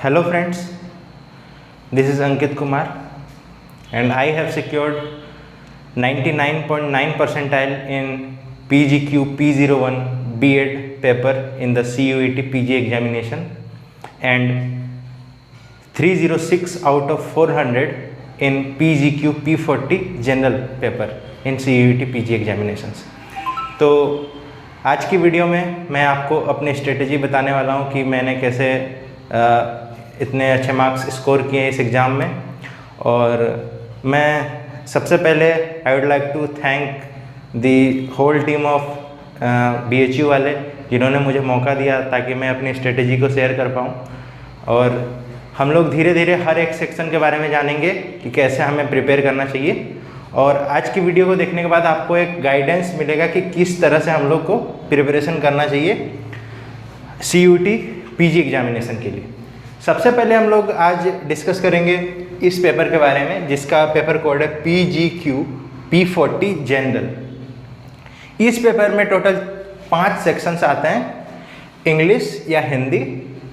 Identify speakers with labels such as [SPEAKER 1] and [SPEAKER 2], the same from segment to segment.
[SPEAKER 1] Hello friends, this is Ankit Kumar and I have secured 99.9 percentile in PGQ P01 B.Ed paper in the CUET PG examination and 306 out of 400 in PGQ P40 general paper in CUET PG examinations। तो आज की video में मैं आपको अपनी strategy बताने वाला हूँ कि मैंने कैसे इतने अच्छे मार्क्स स्कोर किए इस एग्ज़ाम में। और मैं सबसे पहले I would like to thank the whole team of BHU वाले जिन्होंने मुझे मौका दिया ताकि मैं अपनी स्ट्रेटेजी को शेयर कर पाऊँ। और हम लोग धीरे धीरे हर एक सेक्शन के बारे में जानेंगे कि कैसे हमें प्रिपेयर करना चाहिए। और आज की वीडियो को देखने के बाद आपको एक गाइडेंस मिलेगा कि किस तरह से हम लोग को प्रिपरेशन करना चाहिए CUET PG एग्जामिनेशन के लिए। सबसे पहले हम लोग आज डिस्कस करेंगे इस पेपर के बारे में जिसका पेपर कोड है PGQ P40 जनरल। इस पेपर में टोटल 5 सेक्शंस आते हैं, इंग्लिश या हिंदी,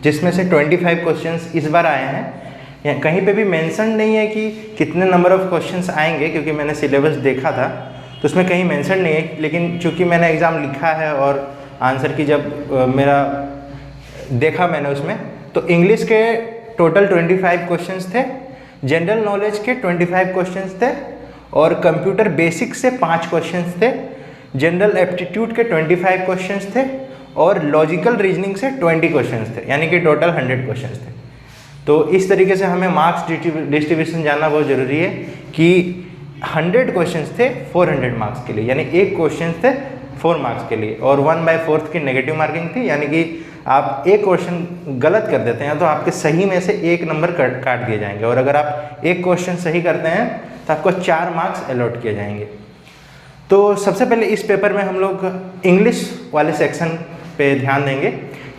[SPEAKER 1] जिसमें से 25 क्वेश्चंस इस बार आए हैं। कहीं पे भी मेंशन नहीं है कि कितने नंबर ऑफ क्वेश्चंस आएंगे, क्योंकि मैंने सिलेबस देखा था तो उसमें कहीं मेंशन नहीं है। लेकिन चूंकि मैंने एग्ज़ाम लिखा है और आंसर की जब मेरा देखा मैंने उसमें, तो इंग्लिश के टोटल 25 क्वेश्चंस थे, जनरल नॉलेज के 25 क्वेश्चंस थे और कंप्यूटर बेसिक से 5 क्वेश्चंस थे, जनरल एप्टीट्यूड के 25 क्वेश्चंस थे और लॉजिकल रीजनिंग से 20 क्वेश्चंस थे, यानी कि टोटल 100 क्वेश्चंस थे। तो इस तरीके से हमें मार्क्स डिस्ट्रीब्यूशन जानना बहुत ज़रूरी है कि 100 क्वेश्चंस थे 400 मार्क्स के लिए, यानी एक क्वेश्चन थे 4 मार्क्स के लिए, और 1/4 की नेगेटिव मार्किंग थी, यानी कि आप एक क्वेश्चन गलत कर देते हैं तो आपके सही में से 1 नंबर काट दिए जाएंगे, और अगर आप एक क्वेश्चन सही करते हैं तो आपको 4 मार्क्स अलॉट किए जाएंगे। तो सबसे पहले इस पेपर में हम लोग इंग्लिश वाले सेक्शन पे ध्यान देंगे,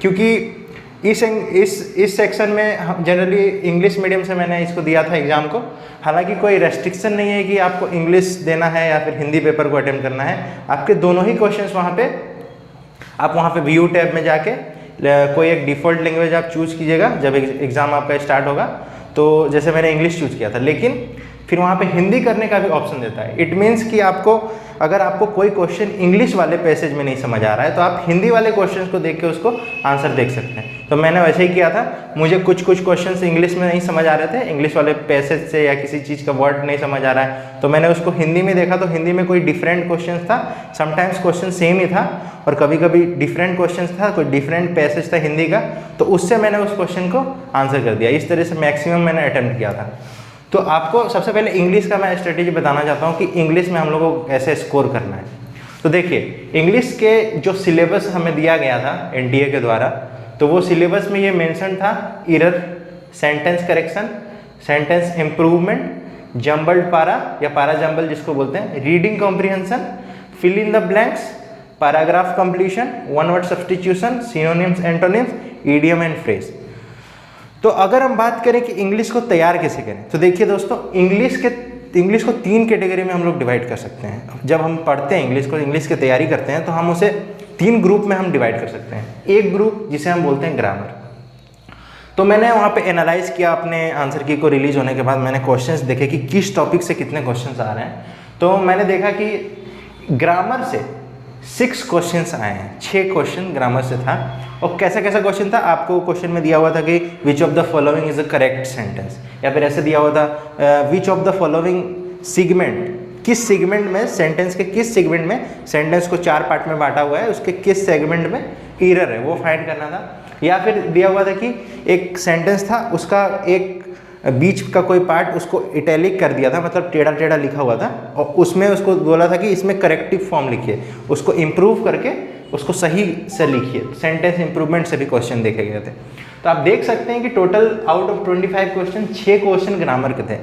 [SPEAKER 1] क्योंकि इस सेक्शन में जनरली इंग्लिश मीडियम से मैंने इसको दिया था एग्ज़ाम को। हालांकि कोई रेस्ट्रिक्शन नहीं है कि आपको इंग्लिश देना है या फिर हिंदी पेपर को अटेम्प्ट करना है, आपके दोनों ही क्वेश्चंस वहाँ पे आप वहाँ पे व्यू टैब में जाके कोई एक डिफ़ॉल्ट लैंग्वेज आप चूज़ कीजिएगा जब एग्ज़ाम आपका स्टार्ट होगा। तो जैसे मैंने इंग्लिश चूज़ किया था, लेकिन फिर वहाँ पे हिंदी करने का भी ऑप्शन देता है। इट मीन्स कि अगर आपको कोई क्वेश्चन इंग्लिश वाले पैसेज में नहीं समझ आ रहा है तो आप हिंदी वाले क्वेश्चन को देख के उसको आंसर देख सकते हैं। तो मैंने वैसे ही किया था, मुझे कुछ क्वेश्चन इंग्लिश में नहीं समझ आ रहे थे, इंग्लिश वाले पैसेज से या किसी चीज़ का वर्ड नहीं समझ आ रहा है, तो मैंने उसको हिंदी में देखा। तो हिंदी में कोई डिफरेंट क्वेश्चन था, समटाइम्स क्वेश्चन सेम ही था और कभी कभी डिफरेंट क्वेश्चन था, कोई डिफरेंट पैसेज था हिंदी का, तो उससे मैंने उस क्वेश्चन को आंसर कर दिया। इस तरह से मैक्सिमम मैंने अटेम्प्ट किया था। तो आपको सबसे पहले इंग्लिश का मैं स्ट्रेटेजी बताना चाहता हूँ कि इंग्लिश में हम लोगों को कैसे स्कोर करना है। तो देखिए, इंग्लिश के जो सिलेबस हमें दिया गया था NTA के द्वारा, तो वो सिलेबस में ये मेंशन था error, sentence correction, sentence improvement, jumbled para या पारा जम्बल जिसको बोलते हैं, reading comprehension, fill in the blanks, paragraph completion, one word substitution, synonyms, antonyms, idiom and phrase. तो अगर हम बात करें कि इंग्लिश को तैयार कैसे करें, तो देखिए दोस्तों, इंग्लिश को 3 कैटेगरी में हम लोग डिवाइड कर सकते हैं। जब हम पढ़ते हैं इंग्लिश की तैयारी करते हैं तो हम उसे 3 ग्रुप में हम डिवाइड कर सकते हैं। एक ग्रुप जिसे हम बोलते हैं ग्रामर। तो मैंने वहाँ पे एनालाइज किया अपने आंसर की को रिलीज होने के बाद, मैंने क्वेश्चंस देखे कि किस टॉपिक से कितने क्वेश्चंस आ रहे हैं। तो मैंने देखा कि ग्रामर से 6 क्वेश्चंस आए हैं, 6 क्वेश्चन ग्रामर से था। और कैसा कैसा क्वेश्चन था, आपको क्वेश्चन में दिया हुआ था कि which of the following is a correct sentence, या फिर ऐसे दिया हुआ था विच ऑफ द फॉलोइंग सेगमेंट, किस सेगमेंट में सेंटेंस के किस सेगमेंट में सेंटेंस को 4 पार्ट में बांटा हुआ है, उसके किस सेगमेंट में एरर है वो फाइंड करना था। या फिर दिया हुआ था कि एक सेंटेंस था, उसका एक बीच का कोई पार्ट उसको इटैलिक कर दिया था, मतलब टेढ़ा टेढ़ा लिखा हुआ था, और उसमें उसको बोला था कि इसमें करेक्टिव फॉर्म लिखिए, उसको इम्प्रूव करके उसको सही से लिखिए। सेंटेंस इंप्रूवमेंट से भी क्वेश्चन देखे गए थे। तो आप देख सकते हैं कि total out of 25 question 6 question grammar के थे।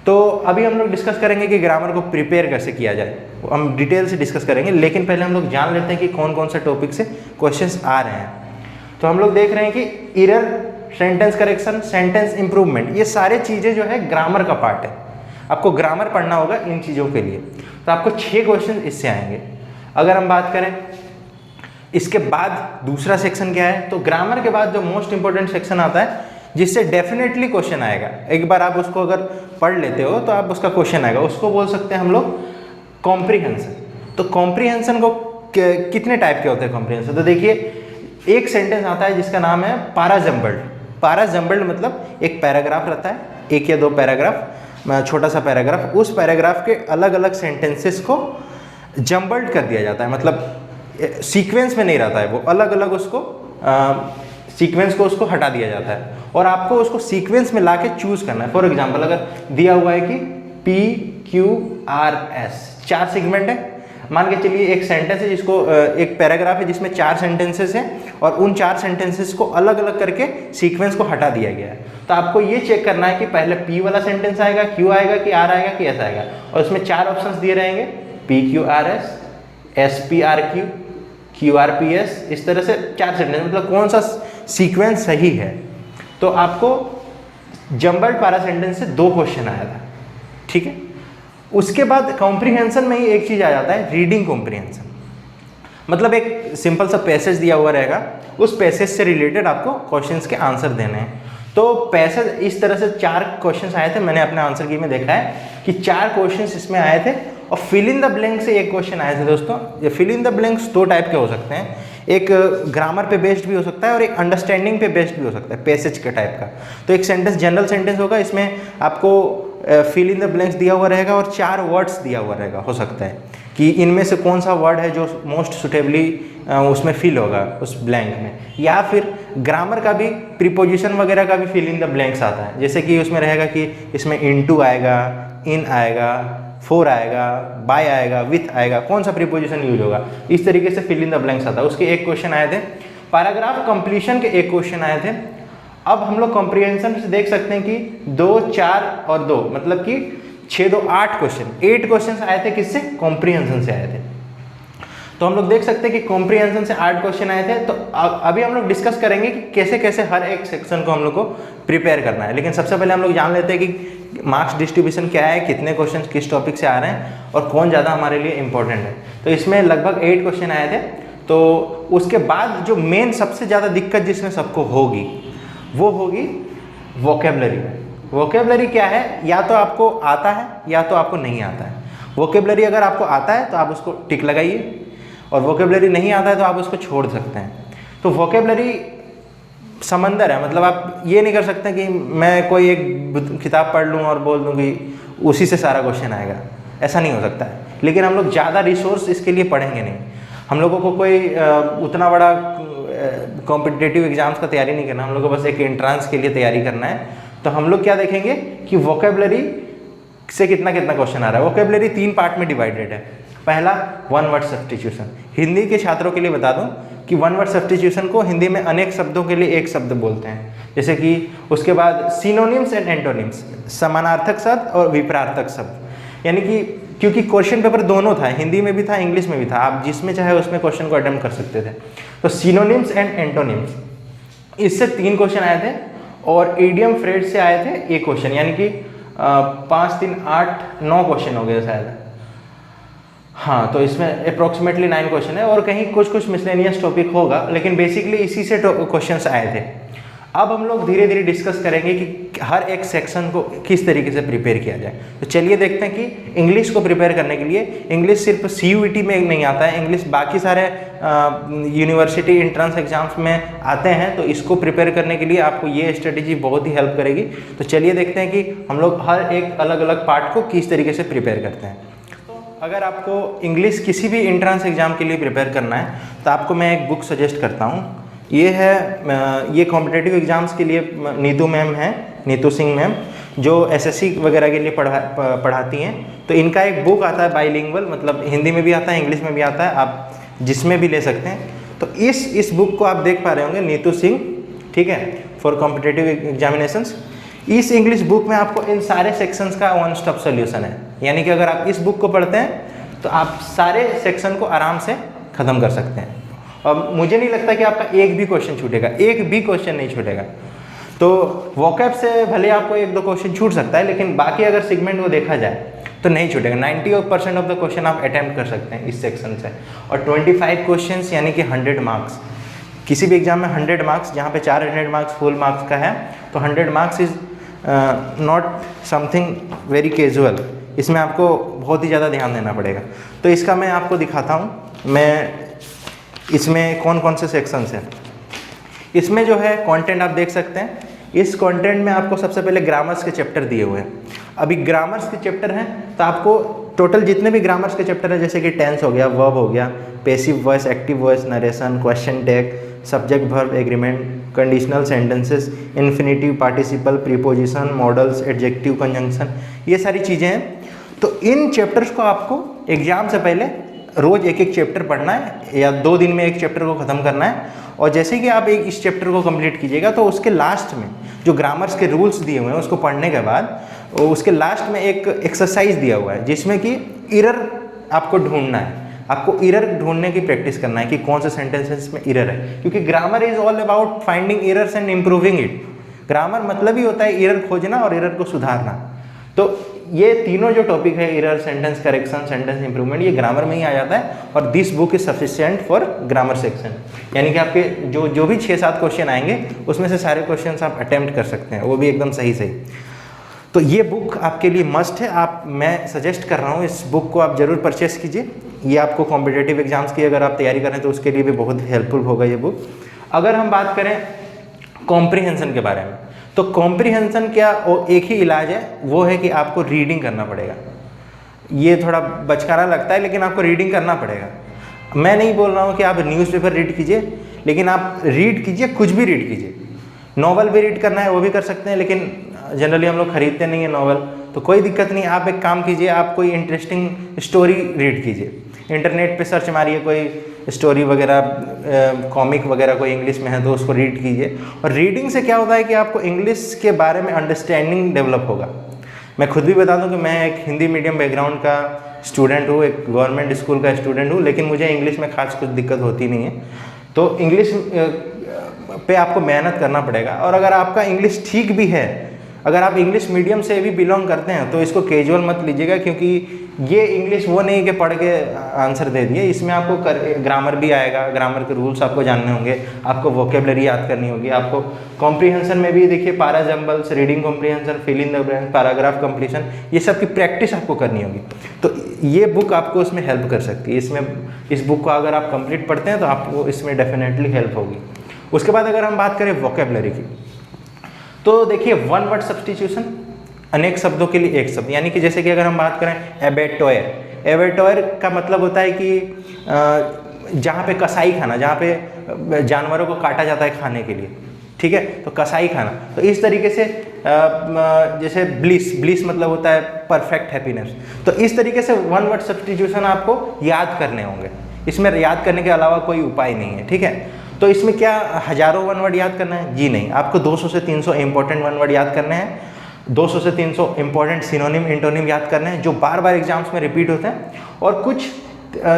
[SPEAKER 1] तो अभी हम लोग डिस्कस करेंगे कि ग्रामर को प्रिपेयर कैसे किया जाए, हम डिटेल से डिस्कस करेंगे। लेकिन पहले हम लोग जान लेते हैं कि कौन कौन से टॉपिक से क्वेश्चंस आ रहे हैं। तो हम लोग देख रहे हैं कि error, sentence correction, sentence improvement, ये सारे चीज़ें जो है ग्रामर का पार्ट है। आपको ग्रामर पढ़ना होगा इन चीज़ों के लिए। तो आपको 6 क्वेश्चन इससे आएंगे। अगर हम बात करें इसके बाद दूसरा सेक्शन क्या है, तो ग्रामर के बाद जो मोस्ट इंपॉर्टेंट सेक्शन आता है जिससे डेफिनेटली क्वेश्चन आएगा। एक बार आप उसको अगर पढ़ लेते हो तो आप उसका क्वेश्चन आएगा, उसको बोल सकते हैं हम लोग कॉम्प्रीहेंशन। तो कॉम्प्रीहेंशन को कितने टाइप के होते हैं कॉम्प्रीहेंशन? तो देखिए, एक सेंटेंस आता है जिसका नाम है पैराजम्बल्ड। पैराजम्बल्ड मतलब एक पैराग्राफ रहता है, एक या दो पैराग्राफ, छोटा सा पैराग्राफ, उस पैराग्राफ के अलग अलग सेंटेंसेस को जम्बल्ड कर दिया जाता है, मतलब सीक्वेंस में नहीं रहता है वो, अलग अलग उसको सीक्वेंस को उसको हटा दिया जाता है और आपको उसको सीक्वेंस में लाके चूज करना है। फॉर एग्जांपल अगर दिया हुआ है कि PQRS 4 सेगमेंट है, मान के चलिए एक सेंटेंस है जिसको एक पैराग्राफ है जिसमें 4 सेंटेंसेस हैं और उन 4 सेंटेंसेस को अलग अलग करके सीक्वेंस को हटा दिया गया है। तो आपको ये चेक करना है कि पहले P वाला सेंटेंस आएगा, Q आएगा कि R आएगा कि S आएगा, और उसमें 4 ऑप्शंस दिए रहेंगे, PQRS, SPRQ, QRPS, इस तरह से 4 सेंटेंस, मतलब कौन सा सीक्वेंस सही है। तो आपको जम्बल्ड पैरा सेंटेंस से 2 क्वेश्चन आया था, ठीक है। उसके बाद कॉम्प्रीहेंशन में ही एक चीज आ जाता है, रीडिंग कॉम्प्रीहेंशन। मतलब एक सिंपल सा पैसेज दिया हुआ रहेगा, उस पैसेज से रिलेटेड आपको क्वेश्चंस के आंसर देने हैं। तो पैसेज इस तरह से 4 क्वेश्चंस आए थे, मैंने अपने आंसर की में देखा है कि 4 क्वेश्चंस इसमें आए थे, और फिल इन द ब्लैंक से एक क्वेश्चन आए थे दोस्तों। ये fill in the blanks 2 type के हो सकते हैं, एक ग्रामर पे बेस्ड भी हो सकता है और एक अंडरस्टैंडिंग पे बेस्ड भी हो सकता है, पैसेज के टाइप का। तो एक सेंटेंस जनरल सेंटेंस होगा, इसमें आपको फिल इन द ब्लैंक्स दिया हुआ रहेगा और 4 वर्ड्स दिया हुआ रहेगा। हो सकता है कि इनमें से कौन सा वर्ड है जो मोस्ट सुटेबली उसमें फिल होगा उस ब्लैंक में, या फिर ग्रामर का भी, प्रीपोजिशन वगैरह का भी फिल इन द ब्लैंक्स आता है। जैसे कि उसमें रहेगा कि इसमें इनटू आएगा, इन आएगा, फॉर आएगा, बाय आएगा, विथ आएगा, कौन सा प्रीपोजिशन यूज होगा, इस तरीके से फिल इन द ब्लैंक्स आता है। उसके एक क्वेश्चन आए थे। पैराग्राफ कंप्लीशन के एक क्वेश्चन आए थे। अब हम लोग कॉम्प्रीहेंशन से देख सकते हैं कि 2, 4 और 2, मतलब कि 6, 2, 8 क्वेश्चन, 8 क्वेश्चन आए थे। किससे? कॉम्प्रीहेंशन से आए थे। तो हम लोग देख सकते हैं कि कॉम्प्रीहेंशन से 8 क्वेश्चन आए थे। तो अभी हम लोग डिस्कस करेंगे कि कैसे कैसे हर एक सेक्शन को हम लोग को प्रिपेयर करना है। लेकिन सबसे पहले हम लोग जान लेते हैं कि मार्क्स डिस्ट्रीब्यूशन क्या है, कितने क्वेश्चन किस टॉपिक से आ रहे हैं और कौन ज़्यादा हमारे लिए इंपॉर्टेंट है। तो इसमें लगभग 8 क्वेश्चन आए थे। तो उसके बाद जो मेन सबसे ज़्यादा दिक्कत जिसमें सबको होगी वो होगी वोकेबलरी में। वोकेबलरी क्या है? या तो आपको आता है या तो आपको नहीं आता है। वोकेबलरी अगर आपको आता है तो आप उसको टिक लगाइए, और वोकेबलरी नहीं आता है तो आप उसको छोड़ सकते हैं। तो वोकेबलरी समंदर है, मतलब आप ये नहीं कर सकते कि मैं कोई एक किताब पढ़ लूँ और बोल दूँ कि उसी से सारा क्वेश्चन आएगा, ऐसा नहीं हो सकता है। लेकिन हम लोग ज़्यादा रिसोर्स इसके लिए पढ़ेंगे नहीं। हम लोगों को कोई उतना बड़ा कॉम्पिटिटिव एग्जाम्स का तैयारी नहीं करना, हम लोग को बस एक एंट्रांस के लिए तैयारी करना है। तो हम लोग क्या देखेंगे कि वोकेबलरी से कितना कितना क्वेश्चन आ रहा है। वोकेबलरी 3 पार्ट में डिवाइडेड है। पहला, 1 वर्ड सब्स्टिट्यूशन। हिंदी के छात्रों के लिए बता दूं कि 1 वर्ड सब्स्टिट्यूशन को हिंदी में अनेक शब्दों के लिए एक शब्द बोलते हैं। जैसे कि उसके बाद सिनोनिम्स एंड एंटोनिम्स, समानार्थक शब्द और विपरीतार्थक शब्द। यानी कि क्योंकि क्वेश्चन पेपर दोनों था, हिंदी में भी था, इंग्लिश में भी था, आप जिसमें चाहे उसमें क्वेश्चन को अटेम्प्ट कर सकते थे। तो सिनोनिम्स एंड एंटोनिम्स, इससे 3 क्वेश्चन आए थे, और इडियम फ्रेज से आए थे 1 क्वेश्चन, यानी कि 5, 3, 8, 9 क्वेश्चन हो गए शायद। हाँ, तो इसमें अप्रोक्सीमेटली 9 क्वेश्चन है, और कहीं कुछ कुछ मिसलेनियस टॉपिक होगा, लेकिन बेसिकली इसी से क्वेश्चंस आए थे। अब हम लोग धीरे धीरे डिस्कस करेंगे कि हर एक सेक्शन को किस तरीके से प्रिपेयर किया जाए। तो चलिए देखते हैं कि इंग्लिश को प्रिपेयर करने के लिए, इंग्लिश सिर्फ CUET में नहीं आता है, इंग्लिश बाकी सारे यूनिवर्सिटी एंट्रेंस एग्जाम्स में आते हैं। तो इसको प्रिपेयर करने के लिए आपको ये स्ट्रेटेजी बहुत ही हेल्प करेगी। तो चलिए देखते हैं कि हम लोग हर एक अलग अलग पार्ट को किस तरीके से प्रिपेयर करते हैं। अगर आपको इंग्लिश किसी भी एंट्रेंस एग्जाम के लिए प्रिपेयर करना है तो आपको मैं एक बुक सजेस्ट करता हूँ। ये है, ये कॉम्पिटिटिव एग्जाम्स के लिए नीतू मैम हैं, नीतू सिंह मैम, जो SSC वगैरह के लिए पढ़ाती हैं। तो इनका एक बुक आता है बाइलिंगुअल, मतलब हिंदी में भी आता है, इंग्लिश में भी आता है, आप जिसमें भी ले सकते हैं। तो इस बुक को आप देख पा रहे होंगे, नीतू सिंह, ठीक है, फॉर कॉम्पिटिटिव एग्जामिनेशंस। इस इंग्लिश बुक में आपको इन सारे सेक्शंस का 1 स्टॉप सोल्यूशन है। यानी कि अगर आप इस बुक को पढ़ते हैं तो आप सारे सेक्शन को आराम से ख़त्म कर सकते हैं, और मुझे नहीं लगता कि आपका एक भी क्वेश्चन छूटेगा, एक भी क्वेश्चन नहीं छूटेगा। तो वोकैब से भले आपको 1-2 क्वेश्चन छूट सकता है, लेकिन बाकी अगर सेगमेंट को देखा जाए तो नहीं छूटेगा। 90% ऑफ द क्वेश्चन आप अटैम्प्ट कर सकते हैं इस सेक्शन से, और 25 क्वेश्चन यानी कि 100 मार्क्स। किसी भी एग्जाम में 100 मार्क्स, जहाँ पे 400 मार्क्स फुल मार्क्स का है, तो 100 marks is not something very casual, इसमें आपको बहुत ही ज़्यादा ध्यान देना पड़ेगा। तो इसका मैं आपको दिखाता हूँ, मैं इसमें कौन कौन से सेक्शंस हैं। इसमें जो है कंटेंट आप देख सकते हैं, इस कंटेंट में आपको सबसे पहले ग्रामर्स के चैप्टर दिए हुए हैं। अभी ग्रामर्स के चैप्टर हैं तो आपको टोटल जितने भी ग्रामर्स के चैप्टर हैं, जैसे कि टेंस हो गया, वर्ब हो गया, passive voice, active voice, narration, question tag, subject verb agreement, conditional sentences, infinitive participle, preposition, models, adjective conjunction, ये सारी चीज़ें हैं। तो इन चैप्टर्स को आपको एग्जाम से पहले रोज़ एक एक चैप्टर पढ़ना है या 2 दिन में एक चैप्टर को ख़त्म करना है। और जैसे कि आप इस चैप्टर को कंप्लीट कीजिएगा तो उसके लास्ट में जो ग्रामर्स के रूल्स दिए हुए हैं उसको पढ़ने के बाद उसके लास्ट में एक एक्सरसाइज दिया हुआ है जिसमें कि इरर आपको ढूंढना है। आपको इरर ढूंढने की प्रैक्टिस करना है कि कौन से सेंटेंसेस में इरर है, क्योंकि grammar is all about finding errors and improving it. Grammar मतलब ही होता है इरर खोजना और इरर को सुधारना। तो ये तीनों जो टॉपिक है, error, sentence correction, sentence improvement, ये ग्रामर में ही आ जाता है। और this book is sufficient for grammar section, यानी कि आपके जो भी 6-7 क्वेश्चन आएंगे उसमें से सारे क्वेश्चन आप अटेम्प्ट कर सकते हैं, वो भी एकदम सही। तो ये बुक आपके लिए मस्ट है। मैं सजेस्ट कर रहा हूँ इस बुक को आप ज़रूर परचेस कीजिए। ये आपको कॉम्पिटेटिव एग्जाम्स की अगर आप तैयारी करें तो उसके लिए भी बहुत हेल्पफुल होगा ये बुक। अगर हम बात करें कॉम्प्रिहेंशन के बारे में, तो कॉम्प्रिहेंशन क्या एक ही इलाज है, वो है कि आपको रीडिंग करना पड़ेगा। ये थोड़ा बचकाना लगता है लेकिन आपको रीडिंग करना पड़ेगा। मैं नहीं बोल रहा हूँ कि आप न्यूज़पेपर रीड कीजिए, लेकिन आप रीड कीजिए, कुछ भी रीड कीजिए। नॉवल भी रीड करना है वो भी कर सकते हैं, लेकिन जनरली हम लोग खरीदते नहीं है नॉवल, तो कोई दिक्कत नहीं। आप एक काम कीजिए, आप कोई इंटरेस्टिंग स्टोरी रीड कीजिए। इंटरनेट पे सर्च मारिए कोई स्टोरी वगैरह, कॉमिक वगैरह कोई इंग्लिश में है तो उसको रीड कीजिए। और रीडिंग से क्या होता है कि आपको इंग्लिश के बारे में अंडरस्टैंडिंग डेवलप होगा। मैं खुद भी बता दूं कि मैं एक हिंदी मीडियम बैकग्राउंड का स्टूडेंट हूँ, एक गवर्नमेंट स्कूल का स्टूडेंट हूँ, लेकिन मुझे इंग्लिश में खास कुछ दिक्कत होती नहीं है। तो इंग्लिश पे आपको मेहनत करना पड़ेगा। और अगर आपका इंग्लिश ठीक भी है, अगर आप इंग्लिश मीडियम से भी बिलोंग करते हैं तो इसको कैजुअल मत लीजिएगा, क्योंकि ये इंग्लिश वो नहीं कि पढ़ के आंसर दे दिए। इसमें आपको ग्रामर भी आएगा, ग्रामर के रूल्स आपको जानने होंगे, आपको वोकेबलरी याद करनी होगी। आपको कॉम्प्रिहेंशन में भी देखिए para jumbles, reading comprehension, fill in the blanks, paragraph completion, ये सब की प्रैक्टिस आपको करनी होगी। तो ये बुक आपको इसमें हेल्प कर सकती है। इसमें इस बुक को अगर आप कंप्लीट पढ़ते हैं तो आपको इसमें डेफिनेटली हेल्प होगी। उसके बाद अगर हम बात करें वोकेबलरी की, तो देखिए वन वर्ड सब्स्टिट्यूशन, अनेक शब्दों के लिए एक शब्द, यानी कि जैसे कि अगर हम बात करें एबेटोयर, एबेटोयर का मतलब होता है कि जहाँ पे कसाई खाना, जहाँ पे जानवरों को काटा जाता है खाने के लिए, ठीक है, तो कसाई खाना। तो इस तरीके से जैसे ब्लिस, ब्लिस मतलब होता है परफेक्ट हैप्पीनेस। तो इस तरीके से वन वर्ड सब्स्टिट्यूशन आपको याद करने होंगे। इसमें याद करने के अलावा कोई उपाय नहीं है, ठीक है। तो इसमें क्या हजारों वन वर्ड याद करना है? जी नहीं, आपको 200 से 300 इंपॉर्टेंट वन वर्ड याद करने हैं, 200 से 300 इंपॉर्टेंट सिनोनिम, इंटोनिम याद करने हैं जो बार बार एग्जाम्स में रिपीट होते हैं। और कुछ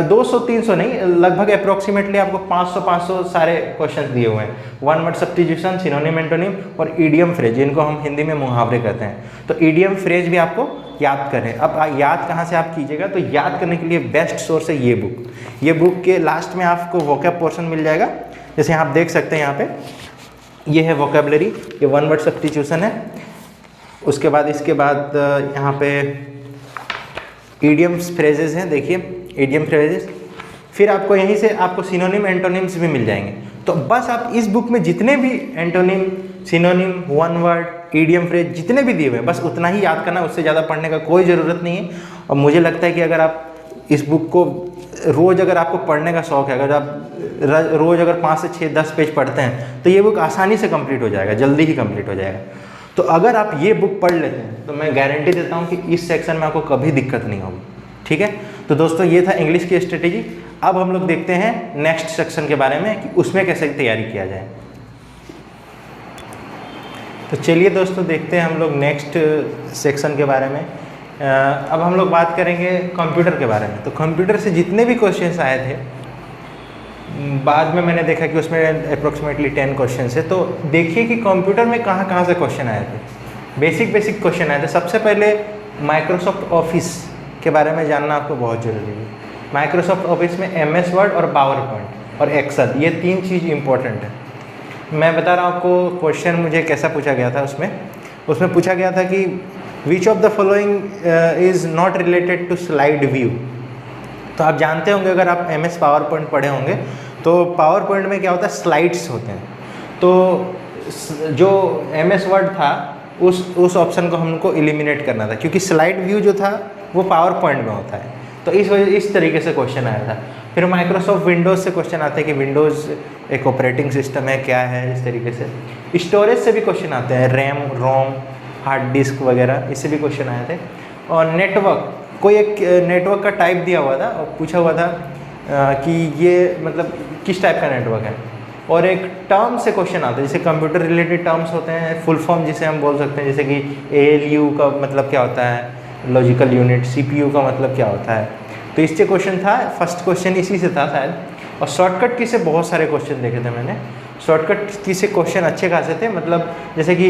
[SPEAKER 1] 200-300 नहीं, लगभग अप्रोक्सीमेटली आपको 500 सारे क्वेश्चन दिए हुए हैं। One word substitution, synonym, antonym और ईडियम फ्रेज, जिनको हम हिंदी में मुहावरे कहते हैं। तो ईडियम फ्रेज भी आपको याद करें। अब याद कहाँ से आप कीजिएगा, तो याद करने के लिए बेस्ट सोर्स है ये बुक। ये बुक के लास्ट में आपको वोकैब पोर्शन मिल जाएगा, जैसे आप देख सकते हैं यहाँ पे ये है वोकेबलरी, ये वन वर्ड सब्स्टिट्यूशन है। उसके बाद इसके बाद यहाँ पे ईडियम्स फ्रेजेस हैं, देखिए ईडियम फ्रेजेस। फिर आपको यहीं से आपको सिनोनिम, एंटोनिम्स भी मिल जाएंगे। तो बस आप इस बुक में जितने भी antonym, synonym, one word, idiom phrase जितने भी दिए हुए हैं बस उतना ही याद करना, उससे ज़्यादा पढ़ने का कोई ज़रूरत नहीं है। और मुझे लगता है कि अगर आप इस बुक को रोज़, अगर आपको पढ़ने का शौक़ है, अगर आप रोज़ अगर 5 से 6-10 पेज पढ़ते हैं तो ये बुक आसानी से कंप्लीट हो जाएगा, जल्दी ही कंप्लीट हो जाएगा। तो अगर आप ये बुक पढ़ लेते हैं तो मैं गारंटी देता हूँ कि इस सेक्शन में आपको कभी दिक्कत नहीं होगी, ठीक है। तो दोस्तों ये था इंग्लिश की स्ट्रेटेजी। अब हम लोग देखते हैं नेक्स्ट सेक्शन के बारे में कि उसमें कैसे तैयारी किया जाए। तो चलिए दोस्तों देखते हैं हम लोग नेक्स्ट सेक्शन के बारे में। अब हम लोग बात करेंगे कंप्यूटर के बारे में। तो कंप्यूटर से जितने भी क्वेश्चंस आए थे, बाद में मैंने देखा कि उसमें अप्रोक्सीमेटली 10 क्वेश्चन है। तो देखिए कि कंप्यूटर में कहाँ से क्वेश्चन आए थे। बेसिक क्वेश्चन आए थे। सबसे पहले माइक्रोसॉफ्ट ऑफिस के बारे में जानना आपको बहुत ज़रूरी है। माइक्रोसॉफ्ट ऑफिस में MS वर्ड और पावर पॉइंट, और एक्सेल, ये 3 चीज़ इंपॉर्टेंट है। मैं बता रहा हूँ आपको क्वेश्चन मुझे कैसा पूछा गया था। उसमें पूछा गया था कि which of the following is not related to slide view. तो आप जानते होंगे, अगर आप MS पावर पॉइंट पढ़े होंगे तो पावर पॉइंट में क्या होता है, स्लाइड्स होते हैं। तो जो MS वर्ड था उस ऑप्शन को हमको एलिमिनेट करना था, क्योंकि स्लाइड व्यू जो था वो पावर पॉइंट में होता है। तो इस तरीके से क्वेश्चन आया था। फिर माइक्रोसॉफ्ट विंडोज़ से क्वेश्चन आते हैं कि विंडोज़ एक ऑपरेटिंग सिस्टम है, क्या है, इस तरीके से। स्टोरेज से भी क्वेश्चन आते हैं, रैम, रोम, हार्ड डिस्क वगैरह, इससे भी क्वेश्चन आए थे। और नेटवर्क, कोई एक नेटवर्क का टाइप दिया हुआ था और पूछा हुआ था कि ये मतलब किस टाइप का नेटवर्क है। और एक टर्म से क्वेश्चन आता है, जैसे कंप्यूटर रिलेटेड टर्म्स होते हैं, फुल फॉर्म जिसे हम बोल सकते हैं, जैसे कि ALU का मतलब क्या होता है, लॉजिकल यूनिट, CPU का मतलब क्या होता है। तो इससे क्वेश्चन था, फर्स्ट क्वेश्चन इसी से था शायद। और शॉर्टकट की से बहुत सारे क्वेश्चन देखे थे मैंने। शॉर्टकट की से क्वेश्चन अच्छे खासे थे, मतलब जैसे कि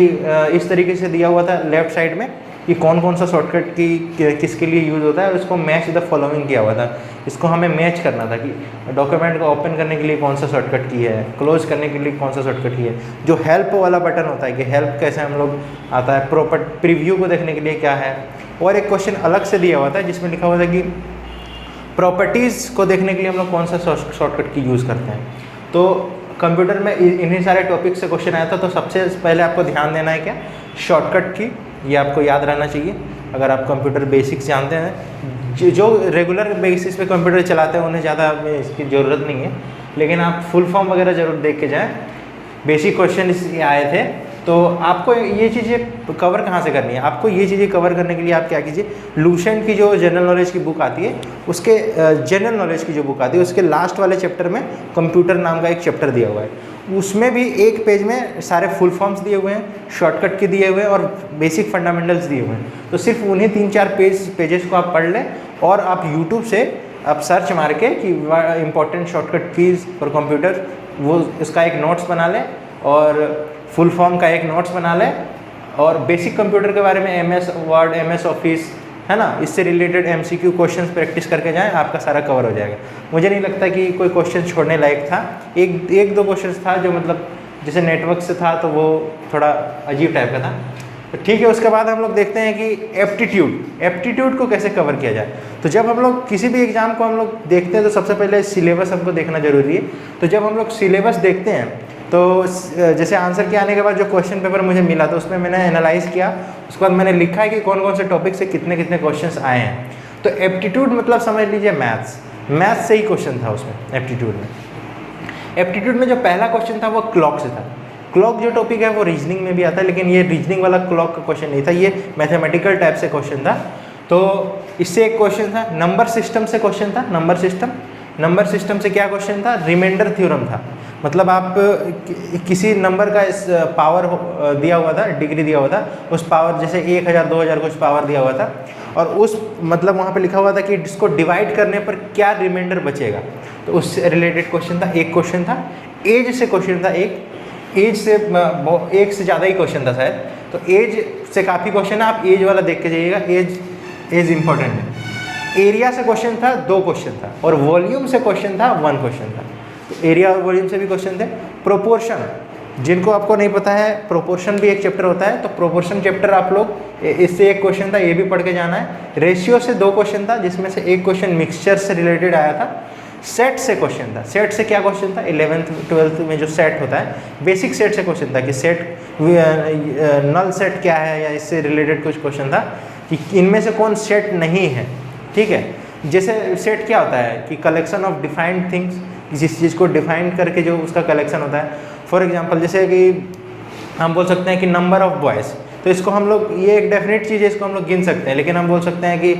[SPEAKER 1] इस तरीके से दिया हुआ था लेफ्ट साइड में कि कौन कौन सा शॉर्टकट की किसके लिए यूज़ होता है, और उसको मैच द फॉलोइंग किया हुआ था। इसको हमें मैच करना था कि डॉक्यूमेंट को ओपन करने के लिए कौन सा शॉर्टकट की है, क्लोज करने के लिए कौन सा शॉर्टकट की है। जो हेल्प वाला बटन होता है कि हेल्प कैसे हम लोग आता है, प्रॉपर प्रीव्यू को देखने के लिए क्या है। और एक क्वेश्चन अलग से दिया हुआ था जिसमें लिखा हुआ था कि प्रॉपर्टीज़ को देखने के लिए हम लोग कौन सा शॉर्टकट की यूज़ करते हैं। तो कंप्यूटर में इन्हीं सारे टॉपिक से क्वेश्चन आया था। तो सबसे पहले आपको ध्यान देना है क्या, शॉर्टकट की, ये आपको याद रहना चाहिए। अगर आप कंप्यूटर बेसिक्स जानते हैं, जो रेगुलर बेसिस पे कंप्यूटर चलाते हैं उन्हें ज़्यादा इसकी ज़रूरत नहीं है, लेकिन आप फुल फॉर्म वगैरह ज़रूर देख के जाएँ। बेसिक क्वेश्चन इसलिए आए थे। तो आपको ये चीज़ें कवर कहाँ से करनी है, आपको ये चीज़ें कवर करने के लिए आप क्या कीजिए, लूसेंट की जो जनरल नॉलेज की बुक आती है, उसके जनरल नॉलेज की जो बुक आती है उसके लास्ट वाले चैप्टर में कंप्यूटर नाम का एक चैप्टर दिया हुआ है। उसमें भी एक पेज में सारे फुल फॉर्म्स दिए हुए हैं, शॉर्टकट के दिए हुए हैं और बेसिक फंडामेंटल्स दिए हुए हैं। तो सिर्फ उन्हीं 3-4 पेजेस को आप पढ़ लें और आप यूट्यूब से आप सर्च मार के कि important shortcut keys for computer, वो उसका एक नोट्स बना लें और फुल फॉर्म का एक नोट्स बना लें और बेसिक कंप्यूटर के बारे में MS वर्ड, MS ऑफिस है ना, इससे रिलेटेड MCQ क्वेश्चंस प्रैक्टिस करके जाएं, आपका सारा कवर हो जाएगा। मुझे नहीं लगता कि कोई क्वेश्चन छोड़ने लायक था। एक दो क्वेश्चन था जो मतलब जैसे नेटवर्क से था तो वो थोड़ा अजीब टाइप का था। तो ठीक है, उसके बाद हम लोग देखते हैं कि एप्टीट्यूड को कैसे कवर किया जाए। तो जब हम लोग किसी भी एग्ज़ाम को हम लोग देखते हैं तो सबसे पहले सिलेबस हमको देखना ज़रूरी है। तो जब हम लोग सिलेबस देखते हैं तो जैसे आंसर के आने के बाद जो क्वेश्चन पेपर मुझे मिला तो उसमें मैंने एनालाइज़ किया, उसके बाद मैंने लिखा है कि कौन कौन से टॉपिक से कितने कितने क्वेश्चंस आए हैं। तो एप्टीट्यूड मतलब समझ लीजिए मैथ्स से ही क्वेश्चन था उसमें। एप्टीट्यूड में जो पहला क्वेश्चन था वो क्लॉक से था। क्लॉक जो टॉपिक है वो रीजनिंग में भी आता है, लेकिन ये रीजनिंग वाला क्लॉक का क्वेश्चन नहीं था, ये मैथमेटिकल टाइप से क्वेश्चन था। तो इससे एक क्वेश्चन था, नंबर सिस्टम से क्वेश्चन था। नंबर सिस्टम से क्या क्वेश्चन था, रिमाइंडर थ्योरम था। मतलब आप किसी नंबर का इस पावर दिया हुआ था, डिग्री दिया हुआ था, उस पावर जैसे 1000 2000 कुछ पावर दिया हुआ था और उस मतलब वहाँ पे लिखा हुआ था कि इसको डिवाइड करने पर क्या रिमाइंडर बचेगा। तो उससे रिलेटेड क्वेश्चन था, एक क्वेश्चन था। एज से क्वेश्चन था, एक से ज़्यादा ही क्वेश्चन था शायद। तो एज से काफ़ी क्वेश्चन है, आप एज वाला देख के जाइएगा, एज इंपॉर्टेंट है। एरिया से क्वेश्चन था, 2 क्वेश्चन था। और वॉल्यूम से क्वेश्चन था, 1 क्वेश्चन था। तो एरिया और वॉल्यूम से भी क्वेश्चन थे। प्रोपोर्शन, जिनको आपको नहीं पता है, प्रोपोर्शन भी एक चैप्टर होता है, तो प्रोपोर्शन चैप्टर आप लोग, इससे एक क्वेश्चन था, ये भी पढ़ के जाना है। रेशियो से 2 क्वेश्चन था, जिसमें से एक क्वेश्चन मिक्सचर से रिलेटेड आया था। सेट से क्वेश्चन था। सेट से क्या क्वेश्चन था, 11th 12th में जो सेट होता है, बेसिक सेट से क्वेश्चन था कि सेट नल सेट क्या है, या इससे रिलेटेड कुछ क्वेश्चन था कि इनमें से कौन सेट नहीं है। ठीक है, जैसे सेट क्या होता है कि कलेक्शन ऑफ डिफाइंड थिंग्स, जिस चीज़ को डिफाइन करके जो उसका कलेक्शन होता है। फॉर एग्जांपल जैसे कि हम बोल सकते हैं कि नंबर ऑफ बॉयज़, तो इसको हम लोग, ये एक डेफिनेट चीज़ है, इसको हम लोग गिन सकते हैं। लेकिन हम बोल सकते हैं कि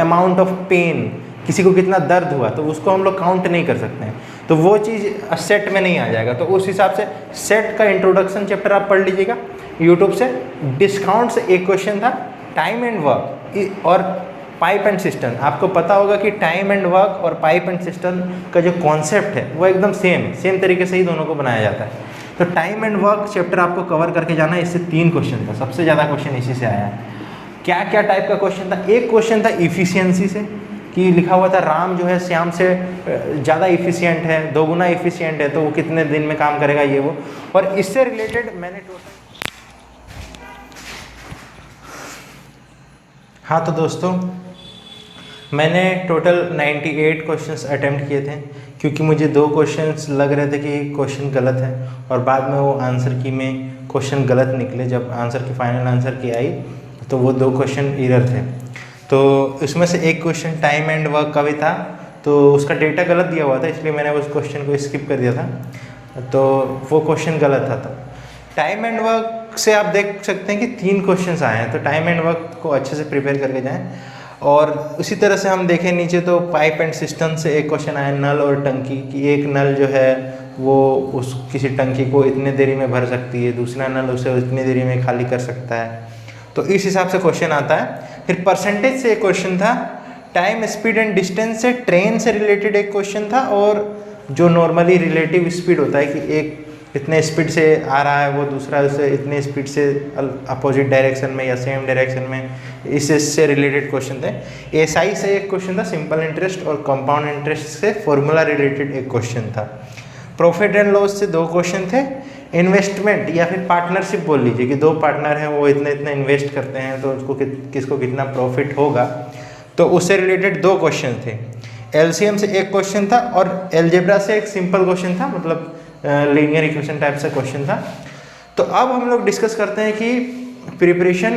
[SPEAKER 1] अमाउंट ऑफ पेन, किसी को कितना दर्द हुआ, तो उसको हम लोग काउंट नहीं कर सकते हैं, तो वो चीज़ सेट में नहीं आ जाएगा। तो उस हिसाब से सेट का इंट्रोडक्शन चैप्टर आप पढ़ लीजिएगा यूट्यूब से। डिस्काउंट से एक क्वेश्चन था। टाइम एंड वर्क और पाइप एंड सिस्टम, आपको पता होगा कि टाइम एंड वर्क और पाइप एंड सिस्टम का जो कॉन्सेप्ट है वो एकदम सेम तरीके से ही दोनों को बनाया जाता है। तो टाइम एंड वर्क चैप्टर आपको कवर करके जाना है। इससे 3 क्वेश्चन था, सबसे ज़्यादा क्वेश्चन इसी से आया है। क्या क्या टाइप का क्वेश्चन था, एक क्वेश्चन था इफिशियंसी से, कि लिखा हुआ था राम जो है श्याम से ज़्यादा इफ़िशियंट है, 2 गुना इफ़िशियंट है, तो वो कितने दिन में काम करेगा ये वो। और इससे रिलेटेड मैंने हाँ तो दोस्तों मैंने टोटल 98 क्वेश्चंस अटेम्प्ट किए थे, क्योंकि मुझे 2 क्वेश्चंस लग रहे थे कि क्वेश्चन गलत है, और बाद में वो आंसर की में क्वेश्चन गलत निकले। जब आंसर की फाइनल आंसर की आई तो वो 2 क्वेश्चन एरर थे। तो इसमें से एक क्वेश्चन टाइम एंड वर्क का भी था, तो उसका डेटा गलत दिया हुआ था, इसलिए मैंने उस क्वेश्चन को स्किप कर दिया था, तो वो क्वेश्चन गलत था। तो टाइम एंड वर्क से आप देख सकते हैं कि 3 क्वेश्चंस आए हैं, तो टाइम एंड वर्क को अच्छे से प्रिपेयर करके जाएं। और उसी तरह से हम देखें नीचे तो पाइप एंड सिस्टम से एक क्वेश्चन आया, नल और टंकी, कि एक नल जो है वो उस किसी टंकी को इतने देरी में भर सकती है, दूसरा नल उसे इतनी देरी में खाली कर सकता है, तो इस हिसाब से क्वेश्चन आता है। फिर परसेंटेज से एक क्वेश्चन था, टाइम स्पीड एंड डिस्टेंस से ट्रेन से रिलेटेड एक क्वेश्चन था, और जो नॉर्मली रिलेटिव स्पीड होता है कि एक इतने स्पीड से आ रहा है, वो दूसरा उसे इतने स्पीड से अपोजिट डायरेक्शन में या सेम डायरेक्शन में, इससे रिलेटेड क्वेश्चन थे। एसआई से एक क्वेश्चन था, सिंपल इंटरेस्ट, और कंपाउंड इंटरेस्ट से फॉर्मूला रिलेटेड एक क्वेश्चन था। प्रॉफिट एंड लॉस से 2 क्वेश्चन थे। इन्वेस्टमेंट या फिर पार्टनरशिप बोल लीजिए कि 2 पार्टनर हैं, वो इतने इतने इन्वेस्ट करते हैं, तो उसको किसको कितना प्रॉफिट होगा, तो उससे रिलेटेड 2 क्वेश्चन थे। एलसीएम से एक क्वेश्चन था, और एलजेब्रा से एक सिंपल क्वेश्चन था, मतलब लीनियर इक्वेशन टाइप से क्वेश्चन था। तो अब हम लोग डिस्कस करते हैं कि प्रिपरेशन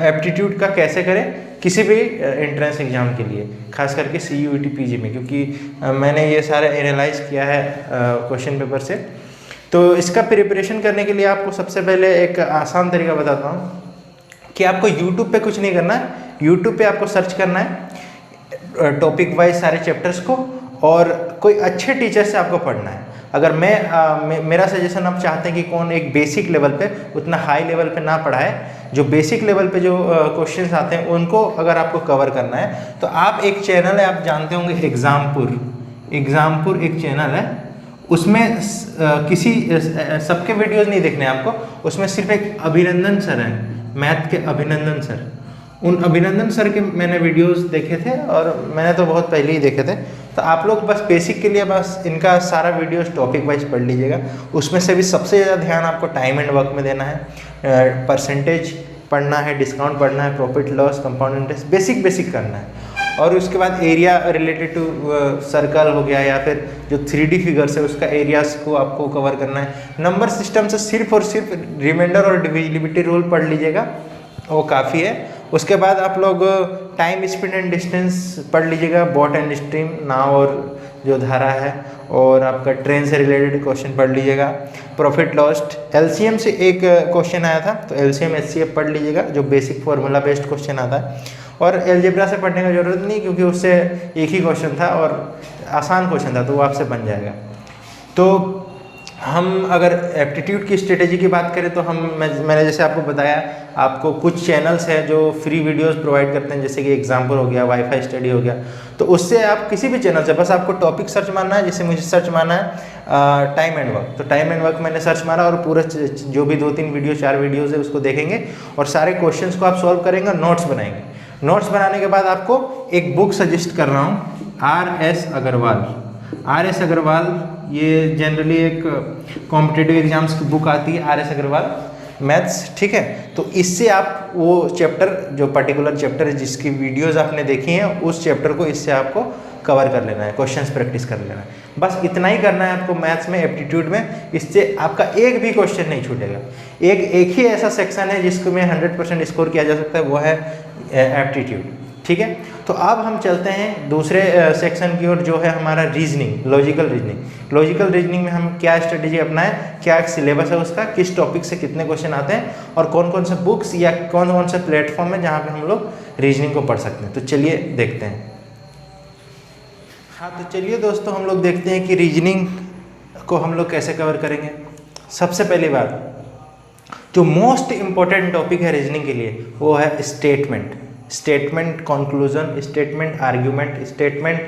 [SPEAKER 1] एप्टीट्यूड का कैसे करें किसी भी एंट्रेंस एग्जाम के लिए, खास करके CUET PG में, क्योंकि मैंने ये सारा एनालाइज किया है क्वेश्चन पेपर से। तो इसका प्रिपरेशन करने के लिए आपको सबसे पहले एक आसान तरीका बताता हूँ कि आपको यूट्यूब पे कुछ नहीं करना है। यूट्यूब पे आपको सर्च करना है टॉपिक वाइज सारे चैप्टर्स को, और कोई अच्छे टीचर से आपको पढ़ना है। अगर मेरा सजेशन आप चाहते हैं कि कौन एक बेसिक लेवल पे, उतना हाई लेवल पे ना पढ़ाए, जो बेसिक लेवल पे जो क्वेश्चंस आते हैं उनको अगर आपको कवर करना है, तो आप एक चैनल है, आप जानते होंगे एग्जामपुर एक चैनल है, उसमें किसी सबके वीडियोस नहीं देखने आपको, उसमें सिर्फ एक अभिनंदन सर हैं, मैथ के अभिनंदन सर। उन अभिनंदन सर के मैंने वीडियोस देखे थे, और मैंने तो बहुत पहले ही देखे थे। तो आप लोग बस बेसिक के लिए बस इनका सारा वीडियोस टॉपिक वाइज पढ़ लीजिएगा। उसमें से भी सबसे ज़्यादा ध्यान आपको टाइम एंड वर्क में देना है, परसेंटेज पढ़ना है, डिस्काउंट पढ़ना है, profit loss, compound interest, basic करना है। और उसके बाद एरिया रिलेटेड टू सर्कल हो गया, या फिर जो 3D फिगर्स है उसका एरियाज को आपको कवर करना है। नंबर सिस्टम से सिर्फ और सिर्फ रिमाइंडर और डिविजिबिलिटी रूल पढ़ लीजिएगा, वो काफ़ी है। उसके बाद आप लोग टाइम स्पीड एंड डिस्टेंस पढ़ लीजिएगा, बोट एंड स्ट्रीम, नाव और जो धारा है, और आपका ट्रेन से रिलेटेड क्वेश्चन पढ़ लीजिएगा। प्रॉफिट लॉस्ट, एलसीएम से एक क्वेश्चन आया था, तो एलसीएम एचसीएफ पढ़ लीजिएगा, जो बेसिक फॉर्मूला बेस्ड क्वेश्चन आता है। और एलजेब्रा से पढ़ने की ज़रूरत नहीं, क्योंकि उससे एक ही क्वेश्चन था और आसान क्वेश्चन था, तो वो आपसे बन जाएगा। तो हम अगर एप्टीट्यूड की स्ट्रेटेजी की बात करें, तो मैंने जैसे आपको बताया, आपको कुछ चैनल्स हैं जो फ्री वीडियोस प्रोवाइड करते हैं, जैसे कि एग्जाम्पल हो गया, वाईफाई स्टडी हो गया। तो उससे आप किसी भी चैनल से बस आपको टॉपिक सर्च मारना है, जैसे मुझे सर्च मारना है टाइम एंड वर्क, तो टाइम एंड वर्क मैंने सर्च मारा, और पूरा जो भी 2-3 वीडियो 4 वीडियोज़ है उसको देखेंगे, और सारे क्वेश्चन को आप सॉल्व करेंगे, नोट्स बनाएंगे। नोट्स बनाने के बाद आपको एक बुक सजेस्ट कर रहा हूँ, RS अग्रवाल, ये जनरली एक कॉम्पिटिटिव एग्जाम्स की बुक आती है, RS अग्रवाल मैथ्स, ठीक है। तो इससे आप वो चैप्टर, जो पर्टिकुलर चैप्टर है जिसकी वीडियोस आपने देखी हैं, उस चैप्टर को इससे आपको कवर कर लेना है, क्वेश्चंस प्रैक्टिस कर लेना है। बस इतना ही करना है आपको मैथ्स में, एप्टीट्यूड में। इससे आपका एक भी क्वेश्चन नहीं छूटेगा। एक ही ऐसा सेक्शन है जिसको में 100% स्कोर किया जा सकता है, वो है एप्टीट्यूड, ठीक है। तो अब हम चलते हैं दूसरे सेक्शन की ओर, जो है हमारा रीजनिंग, लॉजिकल रीजनिंग में हम क्या स्ट्रेटेजी अपनाएं, क्या सिलेबस है उसका, किस टॉपिक से कितने क्वेश्चन आते हैं, और कौन कौन से बुक्स या कौन कौन से प्लेटफॉर्म है जहाँ पे हम लोग रीजनिंग को पढ़ सकते हैं। तो चलिए देखते हैं। हाँ, तो चलिए दोस्तों, हम लोग देखते हैं कि रीजनिंग को हम लोग कैसे कवर करेंगे। सबसे पहली बात, जो मोस्ट इम्पोर्टेंट टॉपिक है रीजनिंग के लिए, वो है statement conclusion, statement argument, statement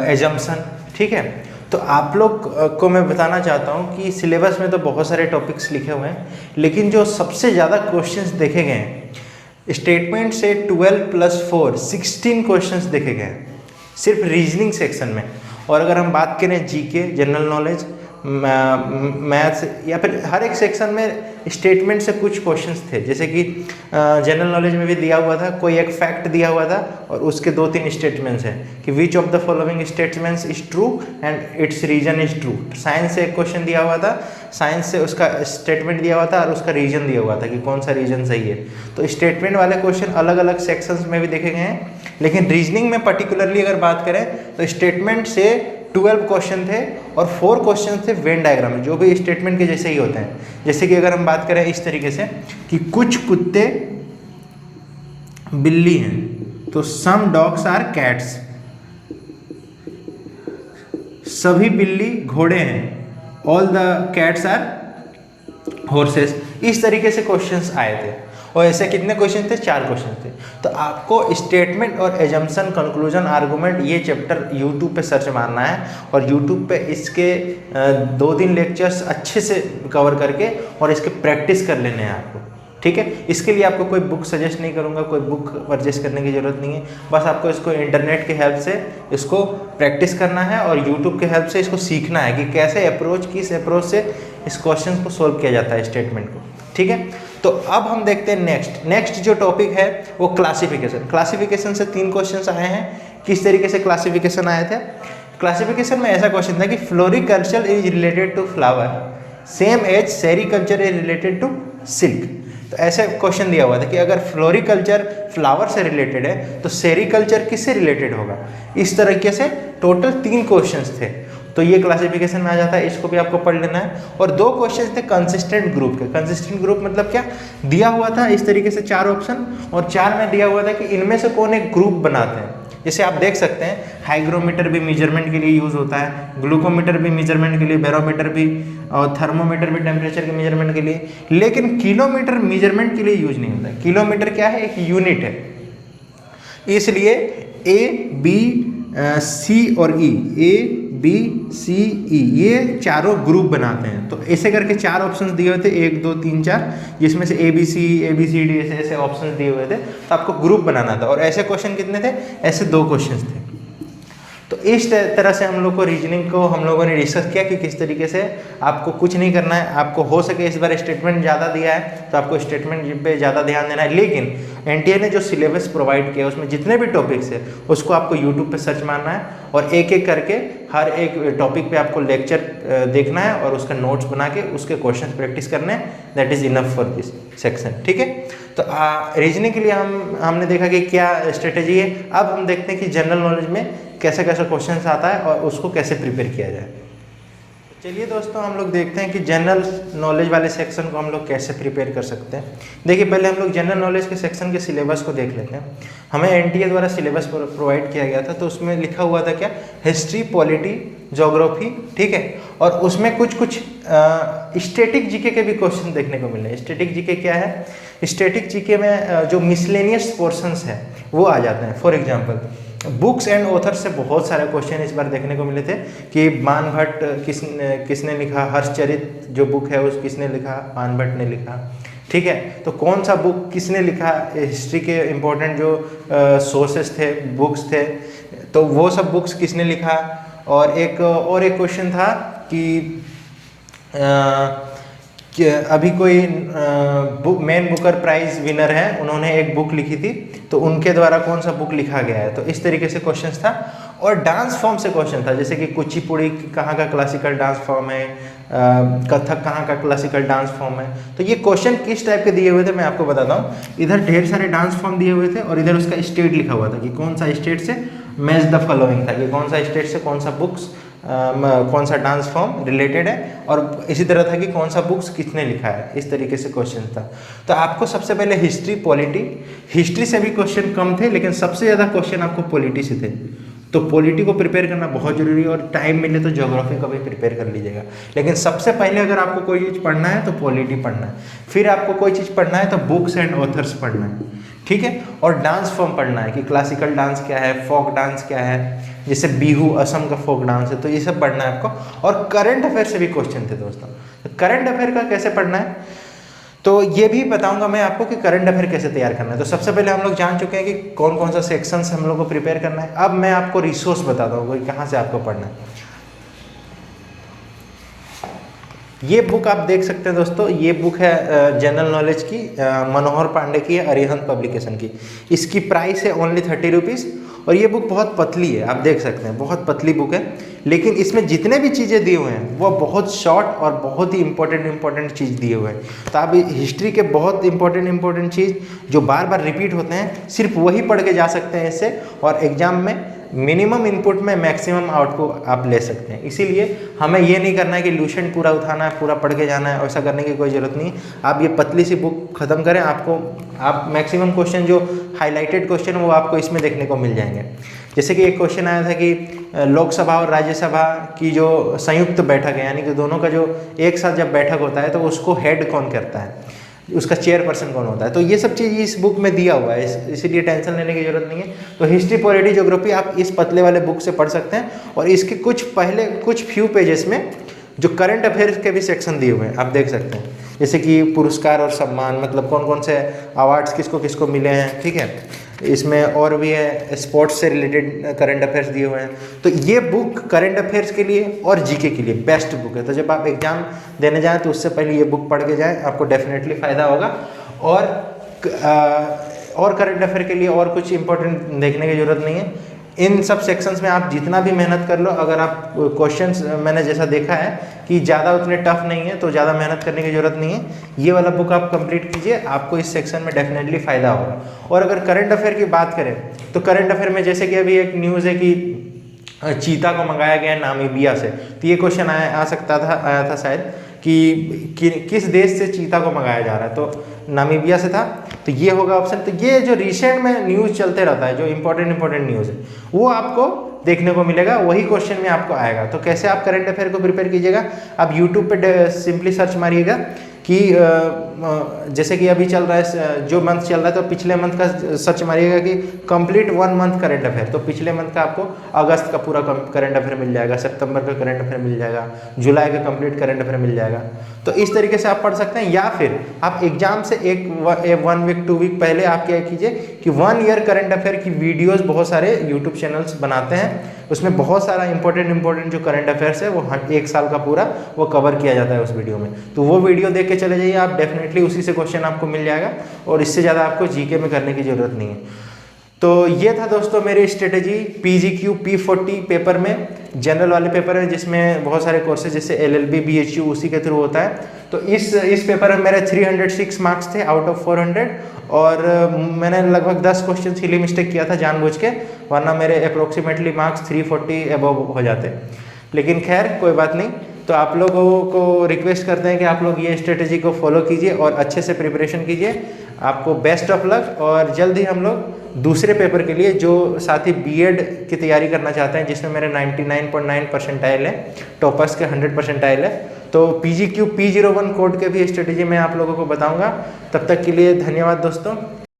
[SPEAKER 1] assumption, ठीक है। तो आप लोग को मैं बताना चाहता हूँ कि सिलेबस में तो बहुत सारे टॉपिक्स लिखे हुए हैं, लेकिन जो सबसे ज़्यादा क्वेश्चंस देखे गए हैं स्टेटमेंट से 12 + 4 16 क्वेश्चंस देखे गए हैं सिर्फ रीजनिंग सेक्शन में। और अगर हम बात करें जीके, जनरल नॉलेज, मैथ्स या फिर हर एक सेक्शन में स्टेटमेंट से कुछ क्वेश्चंस थे। जैसे कि जनरल नॉलेज में भी दिया हुआ था, कोई एक फैक्ट दिया हुआ था और उसके 2-3 स्टेटमेंट्स हैं कि which of the following statements is true and its reason is true. Science से एक क्वेश्चन दिया हुआ था, साइंस से उसका स्टेटमेंट दिया हुआ था और उसका रीजन दिया हुआ था कि कौन सा रीजन सही है। तो स्टेटमेंट वाले क्वेश्चन अलग अलग सेक्शंस में भी देखे गए हैं, लेकिन रीजनिंग में पर्टिकुलरली अगर बात करें तो स्टेटमेंट से 12 क्वेश्चन थे और 4 क्वेश्चन थे वेन डायग्राम में, जो भी स्टेटमेंट के जैसे ही होते हैं। जैसे कि अगर हम बात करें इस तरीके से कि कुछ कुत्ते बिल्ली हैं, तो सम डॉग्स आर कैट्स, सभी बिल्ली घोड़े हैं, all the cats are horses. इस तरीके से क्वेश्चंस आए थे और ऐसे कितने क्वेश्चन थे? 4 क्वेश्चन थे। तो आपको स्टेटमेंट और एजम्पशन, कंक्लूजन, आर्गुमेंट, ये चैप्टर यूट्यूब पे सर्च मारना है और यूट्यूब पे इसके 2-3 लेक्चर्स अच्छे से कवर करके और इसके प्रैक्टिस कर लेने हैं आपको, ठीक है। इसके लिए आपको कोई बुक सजेस्ट नहीं करूँगा, कोई बुक परचेस करने की ज़रूरत नहीं है। बस आपको इसको इंटरनेट के हेल्प से इसको प्रैक्टिस करना है और यूट्यूब के हेल्प से इसको सीखना है कि कैसे अप्रोच, किस अप्रोच से इस क्वेश्चन को सोल्व किया जाता है स्टेटमेंट को, ठीक है। तो अब हम देखते हैं नेक्स्ट जो टॉपिक है वो क्लासिफिकेशन। क्लासिफिकेशन से 3 क्वेश्चंस आए हैं। किस तरीके से क्लासिफिकेशन आए थे? क्लासिफिकेशन में ऐसा क्वेश्चन था कि floriculture is related to flower same as sericulture is related to silk. तो ऐसे क्वेश्चन दिया हुआ था कि अगर फ्लोरिकल्चर फ्लावर से रिलेटेड है तो सेरिकल्चर किससे रिलेटेड होगा। इस तरीके से टोटल 3 क्वेश्चंस थे, तो ये क्लासिफिकेशन में आ जाता है, इसको भी आपको पढ़ लेना है। और 2 क्वेश्चन थे कंसिस्टेंट ग्रुप के। कंसिस्टेंट ग्रुप मतलब क्या? दिया हुआ था इस तरीके से 4 ऑप्शन और 4 में दिया हुआ था कि इनमें से कौन एक ग्रुप बनाते हैं। जैसे आप देख सकते हैं हाइग्रोमीटर भी मेजरमेंट के लिए यूज़ होता है, ग्लूकोमीटर भी मेजरमेंट के लिए, बैरोमीटर भी, और थर्मोमीटर भी टेम्परेचर के मेजरमेंट के लिए, लेकिन किलोमीटर मेजरमेंट के लिए यूज नहीं होता है। किलोमीटर क्या है? एक यूनिट है, इसलिए ए, बी, सी और ई, ए, बी, सी, ई, ये चारों ग्रुप बनाते हैं। तो ऐसे करके 4 ऑप्शंस दिए हुए थे, 1, 2, 3, 4, जिसमें से ए बी सी डी ऐसे ऑप्शंस दिए हुए थे। तो आपको ग्रुप बनाना था और ऐसे क्वेश्चन कितने थे? ऐसे 2 क्वेश्चंस थे। तो इस तरह से हम लोग को रीजनिंग को हम लोगों ने डिस्कस किया कि किस तरीके से आपको कुछ नहीं करना है। आपको हो सके इस बार स्टेटमेंट ज़्यादा दिया है तो आपको स्टेटमेंट पे ज़्यादा ध्यान देना है, लेकिन एनटीए ने जो सिलेबस प्रोवाइड किया उसमें जितने भी टॉपिक्स है उसको आपको यूट्यूब पे सर्च मारना है और एक एक करके हर एक टॉपिक पे आपको लेक्चर देखना है और उसका नोट्स बना के उसके क्वेश्चन प्रैक्टिस करने हैं। That is enough for this section, ठीक है। तो रीजनिंग के लिए हमने देखा कि क्या स्ट्रेटेजी है। अब हम देखते हैं कि जनरल नॉलेज में कैसे कैसे क्वेश्चंस आता है और उसको कैसे प्रिपेयर किया जाए। चलिए दोस्तों, हम लोग देखते हैं कि जनरल नॉलेज वाले सेक्शन को हम लोग कैसे प्रिपेयर कर सकते हैं। देखिए, पहले हम लोग जनरल नॉलेज के सेक्शन के सिलेबस को देख लेते हैं। हमें एनटीए द्वारा सिलेबस प्रोवाइड किया गया था, तो उसमें लिखा हुआ था क्या? हिस्ट्री, पॉलिटी, ज्योग्राफी, ठीक है। और उसमें कुछ स्टैटिक जीके के भी क्वेश्चन देखने को मिले। स्टैटिक जीके क्या है? स्टैटिक जीके में जो मिसलेनियस पोर्शंस है वो आ जाते हैं। For example, books and author से बहुत सारे क्वेश्चन इस बार देखने को मिले थे कि बाणभट्ट किसने लिखा, हर्षचरित जो बुक है उस किसने लिखा? बाणभट्ट ने लिखा, ठीक है। तो कौन सा बुक किसने लिखा? हिस्ट्री के इम्पोर्टेंट जो सोर्सेस थे, बुक्स थे, तो वो सब बुक्स किसने लिखा? और एक क्वेश्चन था कि अभी कोई मेन बुकर प्राइज विनर है, उन्होंने एक बुक लिखी थी, तो उनके द्वारा कौन सा बुक लिखा गया है। तो इस तरीके से क्वेश्चंस था। और डांस फॉर्म से क्वेश्चन था, जैसे कि कुचिपुड़ी कहाँ का क्लासिकल डांस फॉर्म है, कथक कहाँ का क्लासिकल डांस फॉर्म है। तो ये क्वेश्चन किस टाइप के दिए हुए थे मैं आपको बताता हूँ। इधर ढेर सारे डांस फॉर्म दिए हुए थे और इधर उसका स्टेट लिखा हुआ था कि कौन सा स्टेट से मैच द फॉलोइंग था, कि कौन सा स्टेट से कौन सा बुक्स कौन सा डांस फॉर्म रिलेटेड है, और इसी तरह था कि कौन सा बुक्स किसने लिखा है। इस तरीके से क्वेश्चन था। तो आपको सबसे पहले हिस्ट्री, पॉलिटी, हिस्ट्री से भी क्वेश्चन कम थे लेकिन सबसे ज़्यादा क्वेश्चन आपको पॉलिटी से थे। तो पॉलिटी को प्रिपेयर करना बहुत जरूरी है और टाइम मिले तो ज्योग्राफी का भी प्रिपेयर कर लीजिएगा। लेकिन सबसे पहले अगर आपको कोई चीज़ पढ़ना है तो पॉलिटी पढ़ना है, फिर आपको कोई चीज़ पढ़ना है तो बुक्स एंड ऑथर्स पढ़ना है, ठीक है। और डांस फॉर्म पढ़ना है कि क्लासिकल डांस क्या है, फोक डांस क्या है, जैसे बिहू असम का फोक डांस है, तो ये सब पढ़ना है आपको। और करंट अफेयर से भी क्वेश्चन थे दोस्तों। तो करंट अफेयर का कैसे पढ़ना है? तो ये भी बताऊंगा मैं आपको कि करंट अफेयर कैसे तैयार करना है। तो सबसे पहले हम लोग जान चुके हैं कि कौन कौन सा सेक्शंस हम लोग को प्रिपेयर करना है। अब मैं आपको रिसोर्स बताता हूँ कि कहाँ से आपको पढ़ना है। ये बुक आप देख सकते हैं दोस्तों, ये बुक है जनरल नॉलेज की, मनोहर पांडे की है, अरिहंत पब्लिकेशन की। इसकी प्राइस है ओनली 30 रुपीज़ और ये बुक बहुत पतली है, आप देख सकते हैं बहुत पतली बुक है, लेकिन इसमें जितने भी चीज़ें दिए हुए हैं वो बहुत शॉर्ट और बहुत ही इंपॉर्टेंट चीज़ दिए हुए हैं। तो आप हिस्ट्री के बहुत इंपॉर्टेंट चीज़ जो बार बार रिपीट होते हैं सिर्फ वही पढ़ के जा सकते हैं इससे, और एग्जाम में मिनिमम इनपुट में मैक्सिमम आउटपुट आप ले सकते हैं। इसीलिए हमें ये नहीं करना है कि लूसेंट पूरा उठाना है, पूरा पढ़ के जाना है, ऐसा करने की कोई ज़रूरत नहीं है। आप ये पतली सी बुक ख़त्म करें, आप मैक्सिमम क्वेश्चन जो हाईलाइटेड क्वेश्चन वो आपको इसमें देखने को मिल जाएंगे। जैसे कि एक क्वेश्चन आया था कि लोकसभा और राज्यसभा की जो संयुक्त बैठक है, यानी कि दोनों का जो एक साथ जब बैठक होता है तो उसको हेड कौन करता है, उसका चेयरपर्सन कौन होता है। तो ये सब चीज़ इस बुक में दिया हुआ है, इसीलिए टेंशन लेने की जरूरत नहीं है। तो हिस्ट्री, पॉलिटी, ज्योग्राफी आप इस पतले वाले बुक से पढ़ सकते हैं, और इसके कुछ फ्यू पेजेस में जो करंट अफेयर्स के भी सेक्शन दिए हुए हैं, आप देख सकते हैं। जैसे कि पुरस्कार और सम्मान, मतलब कौन कौन से अवार्ड्स किसको किसको मिले हैं, ठीक है। इसमें और भी है, स्पोर्ट्स से रिलेटेड करंट अफेयर्स दिए हुए हैं। तो ये बुक करंट अफेयर्स के लिए और जीके के लिए बेस्ट बुक है। तो जब आप एग्जाम देने जाएं तो उससे पहले ये बुक पढ़ के जाएं, आपको डेफिनेटली फ़ायदा होगा। और करंट अफेयर के लिए और कुछ इंपॉर्टेंट देखने की ज़रूरत नहीं है। इन सब सेक्शंस में आप जितना भी मेहनत कर लो, अगर आप क्वेश्चंस, मैंने जैसा देखा है कि ज़्यादा उतने टफ नहीं है तो ज़्यादा मेहनत करने की ज़रूरत नहीं है। ये वाला बुक आप कंप्लीट कीजिए, आपको इस सेक्शन में डेफिनेटली फ़ायदा होगा। और अगर करंट अफेयर की बात करें तो करंट अफेयर में जैसे कि अभी एक न्यूज़ है कि चीता को मंगाया गया नामीबिया से, तो ये क्वेश्चन आया था शायद कि किस देश से चीता को मंगाया जा रहा है, तो नामीबिया से था, तो ये होगा ऑप्शन। तो ये जो रिसेंट में न्यूज़ चलते रहता है, जो इंपॉर्टेंट न्यूज़ है, वो आपको देखने को मिलेगा, वही क्वेश्चन में आपको आएगा। तो कैसे आप करंट अफेयर को प्रिपेयर कीजिएगा, आप यूट्यूब पे सिंपली सर्च मारिएगा कि जैसे कि अभी चल रहा है, जो मंथ चल रहा है, तो पिछले मंथ का सर्च मारिएगा कि कंप्लीट 1 मंथ करंट अफेयर, तो पिछले मंथ का आपको अगस्त का पूरा करंट अफेयर मिल जाएगा, सितंबर का करंट अफेयर मिल जाएगा, जुलाई का कंप्लीट करंट अफेयर मिल जाएगा। तो इस तरीके से आप पढ़ सकते हैं। या फिर आप एग्जाम से 1 वीक 2 वीक पहले आप क्या कीजिए कि 1 ईयर करंट अफेयर की वीडियोज़ बहुत सारे यूट्यूब चैनल्स बनाते हैं, उसमें बहुत सारा इंपॉर्टेंट जो करंट अफेयर्स है वो 1 साल का पूरा वो कवर किया जाता है उस वीडियो में। तो वो वीडियो देख के चले जाइए, आप डेफिनेटली उसी से क्वेश्चन आपको मिल जाएगा, और इससे ज़्यादा आपको जीके में करने की ज़रूरत नहीं है। तो ये था दोस्तों मेरी स्ट्रेटेजी PGQ P40 पेपर में, जनरल वाले पेपर में, जिसमें बहुत सारे कोर्सेज जैसे LLB BHU उसी के थ्रू होता है। तो इस पेपर में मेरे 306 मार्क्स थे आउट ऑफ 400, और मैंने लगभग 10 क्वेश्चन सिली मिस्टेक किया था जानबूझ के, वरना मेरे अप्रोक्सीमेटली मार्क्स 340 एबव हो जाते। लेकिन खैर कोई बात नहीं। तो आप लोगों को रिक्वेस्ट करते हैं कि आप लोग ये स्ट्रेटेजी को फॉलो कीजिए और अच्छे से प्रिपरेशन कीजिए। आपको बेस्ट ऑफ लक, और जल्द ही हम लोग दूसरे पेपर के लिए, जो साथी बीएड की तैयारी करना चाहते हैं, जिसमें मेरे 99.9 परसेंटाइल है, टॉपर्स के 100 परसेंटाइल है, तो PGQ P01 कोड के भी स्ट्रेटेजी मैं आप लोगों को बताऊंगा। तब तक के लिए धन्यवाद दोस्तों।